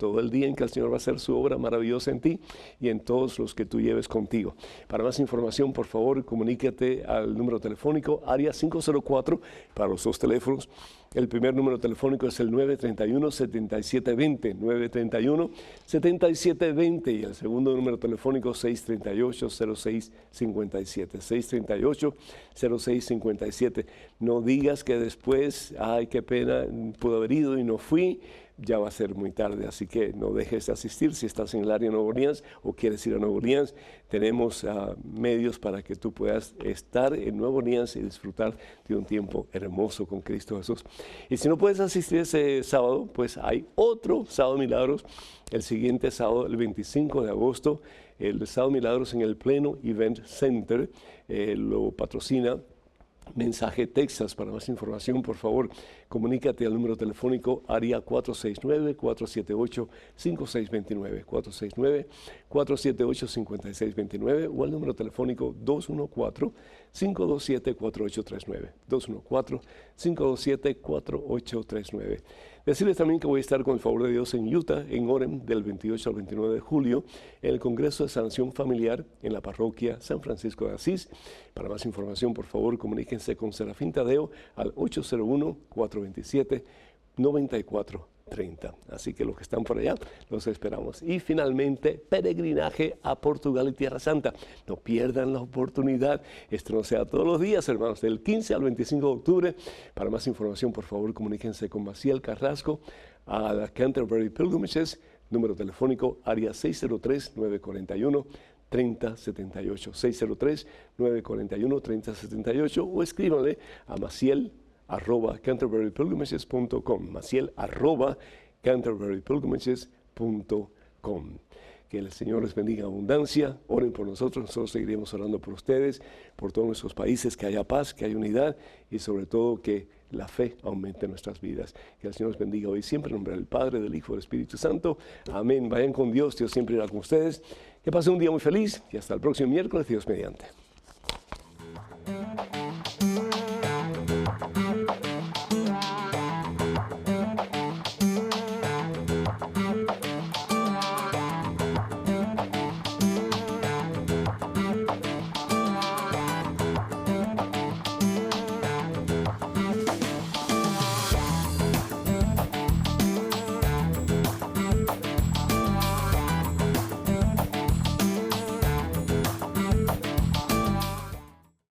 en que el Señor va a hacer su obra maravillosa en ti y en todos los que tú lleves contigo. Para más información, por favor, comunícate al número telefónico área 504 para los dos teléfonos. El primer número telefónico es el 931-7720, 931-7720 y el segundo número telefónico 638-0657, 638-0657. No digas que después, ay, qué pena, pudo haber ido y no fui. Ya va a ser muy tarde, así que no dejes de asistir. Si estás en el área de Nueva Orleans o quieres ir a Nueva Orleans, tenemos medios para que tú puedas estar en Nueva Orleans y disfrutar de un tiempo hermoso con Cristo Jesús. Y si no puedes asistir ese sábado, pues hay otro sábado de milagros, el siguiente sábado, el 25 de agosto, el sábado de milagros en el Pleno Event Center, lo patrocina Mensaje Texas. Para más información, por favor, comunícate al número telefónico área 469-478-5629, 469-478-5629 o al número telefónico 214-527-4839, 214-527-4839. Decirles también que voy a estar con el favor de Dios en Utah, en Orem, del 28 al 29 de julio, en el Congreso de Sanación Familiar en la parroquia San Francisco de Asís. Para más información, por favor, comuníquense con Serafín Tadeo al 801-427-9430. Así que los que están por allá, los esperamos. Y finalmente, peregrinaje a Portugal y Tierra Santa. No pierdan la oportunidad. Esto no sea todos los días, hermanos, del 15 al 25 de octubre. Para más información, por favor, comuníquense con Maciel Carrasco a la Canterbury Pilgrimages, número telefónico área 603-941-3078, 603-941-3078 o escríbanle a maciel@canterburypilgrimages.com, maciel@canterburypilgrimages.com. Que el Señor les bendiga en abundancia. Oren por nosotros, nosotros seguiremos orando por ustedes, por todos nuestros países, que haya paz, que haya unidad y sobre todo que la fe aumente en nuestras vidas. Que el Señor los bendiga hoy siempre en nombre del Padre, del Hijo y del Espíritu Santo. Amén. Vayan con Dios, Dios siempre irá con ustedes. Que pasen un día muy feliz y hasta el próximo miércoles, Dios mediante.